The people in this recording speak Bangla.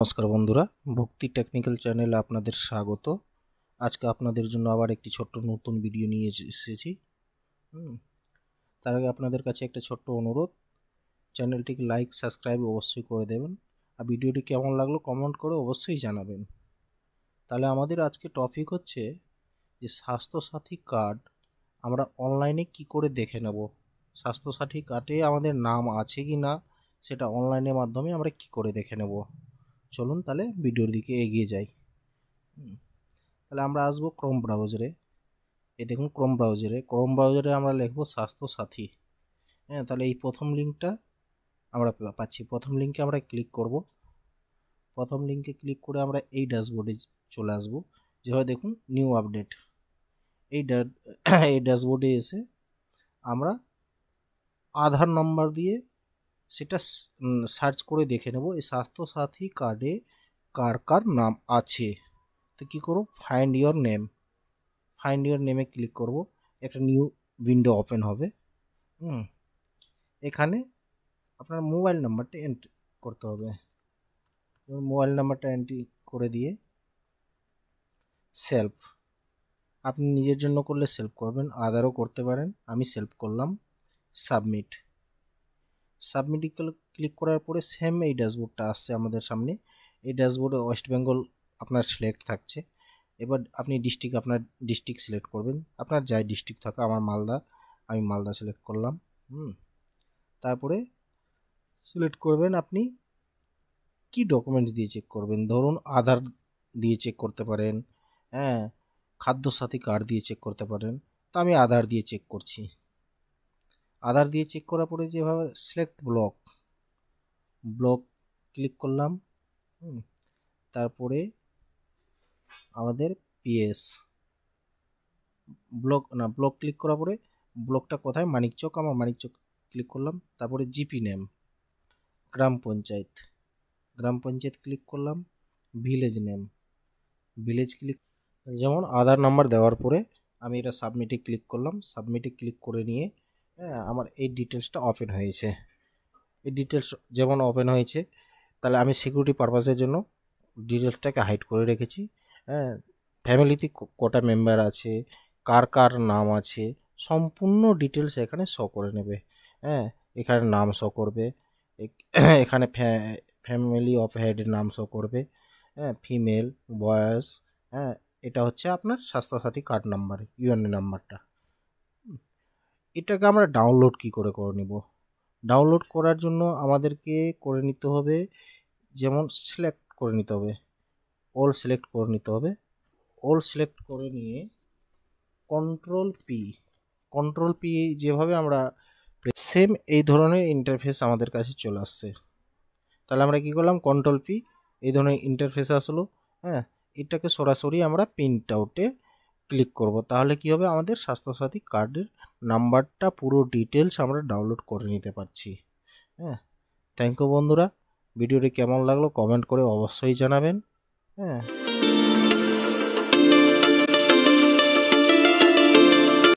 নমস্কার বন্ধুরা, ভক্তি টেকনিক্যাল চ্যানেলে আপনাদের স্বাগত। আজকে আপনাদের জন্য আবার একটি ছোট্ট নতুন ভিডিও নিয়ে এসেছি। তার আগে আপনাদের কাছে একটা ছোট্ট অনুরোধ, চ্যানেলটিকে লাইক সাবস্ক্রাইব অবশ্যই করে দেবেন, আর ভিডিওটি কেমন লাগলো কমেন্ট করে অবশ্যই জানাবেন। তাহলে আমাদের আজকে টপিক হচ্ছে যে স্বাস্থ্যসাথী কার্ড আমরা অনলাইনে কি করে দেখে নেব। স্বাস্থ্যসাথী কার্ডে আমাদের নাম আছে কি না সেটা অনলাইনের মাধ্যমে আমরা কি করে দেখে নেব। চলুন তাহলে ভিডিওর দিকে এগিয়ে যাই। তাহলে আমরা আসবো ক্রোম ব্রাউজারে। এই দেখুন ক্রোম ব্রাউজারে আমরা লিখবো স্বাস্থ্যসাথী। তাহলে এই প্রথম লিঙ্কটা আমরা পাচ্ছি। প্রথম লিঙ্কে আমরা ক্লিক করব। প্রথম লিঙ্কে ক্লিক করে আমরা এই ড্যাশবোর্ডে চলে আসব। যেভাবে দেখুন নিউ আপডেট, এই ড্যাশবোর্ডে এসে আমরা আধার নাম্বার দিয়ে সেটা সার্চ করে দেখে নেব এই স্বাস্থ্যসাথী কার্ডে কার কার নাম আছে। তো কী করব, ফাইন্ড ইওর নেমে ক্লিক করব। একটা নিউ উইন্ডো ওপেন হবে। এখানে আপনার মোবাইল নাম্বারটা এন্ট্রি করতে হবে। মোবাইল নাম্বারটা এন্ট্রি করে দিয়ে সেলফ, আপনি নিজের জন্য করলে সেলফ করবেন, আদারও করতে পারেন। আমি সেলফ করলাম। সাবমিটে ক্লিক করার পরে সেম এই ড্যাশবোর্ডটা আসছে আমাদের সামনে। এই ড্যাশবোর্ডে ওয়েস্ট বেঙ্গল আপনার সিলেক্ট থাকছে। এবার আপনি আপনার ডিস্ট্রিক্ট সিলেক্ট করবেন, আপনার যাই ডিস্ট্রিক্ট থাকে। আমার মালদা, আমি মালদা সিলেক্ট করলাম। তারপরে সিলেক্ট করবেন আপনি কি ডকুমেন্টস দিয়ে চেক করবেন। ধরুন আধার দিয়ে চেক করতে পারেন, খাদ্যসাথী কার্ড দিয়ে চেক করতে পারেন। তো আমি আধার দিয়ে চেক করছি। আধার দিয়ে চেক করার পরে যেভাবে সিলেক্ট ব্লক ক্লিক করলাম। তারপরে আমাদের পিএস ব্লক ক্লিক করার পরে ব্লকটা কোথায়, মানিকচক, আমার মানিকচক ক্লিক করলাম। তারপরে জিপি নেম গ্রাম পঞ্চায়েত ক্লিক করলাম। ভিলেজ নেম ক্লিক, যেমন আধার নাম্বার দেওয়ার পরে আমি এটা সাবমিটে ক্লিক করলাম। সাবমিটে ক্লিক করে নিয়ে আমার এই ডিটেলসটা ওপেন হয়েছে। এই ডিটেলস যেমন ওপেন হয়েছে, তাহলে আমি সিকিউরিটি পারপাসের জন্য ডিটেলসটাকে হাইড করে রেখেছি। ফ্যামিলিতে কটা মেম্বার আছে, কার কার নাম আছে, সম্পূর্ণ ডিটেলস এখানে শো করে নেবে। এখানে নাম শো করবে, এখানে ফ্যামিলি অফ হেডের নাম শো করবে, ফিমেল, বয়স। এটা হচ্ছে আপনার স্বাস্থ্যসাথী কার্ড নাম্বার, ইউএনএ নাম্বারটা। এটাকে আমরা ডাউনলোড কি করে নেব। ডাউনলোড করার জন্য আমাদেরকে করে নিতে হবে, যেমন সিলেক্ট করে নিতে হবে, অল সিলেক্ট করে নিতে হবে। অল সিলেক্ট করে নিয়ে কন্ট্রোল পি যেভাবে আমরা সেম এই ধরনের ইন্টারফেস আমাদের কাছে চলে আসছে। তাহলে আমরা কি করলাম, কন্ট্রোল পি, এই ধরনের ইন্টারফেস আসলো। এটাকে সরাসরি আমরা প্রিন্ট আউটে ক্লিক করব। তাহলে কি হবে, আমাদের স্বাস্থ্যসাথী কার্ডের নাম্বারটা পুরো ডিটেলস আমরা ডাউনলোড করে নিতে পারছি। থ্যাংক ইউ বন্ধুরা, ভিডিওটি কেমন লাগলো কমেন্ট করে অবশ্যই জানাবেন।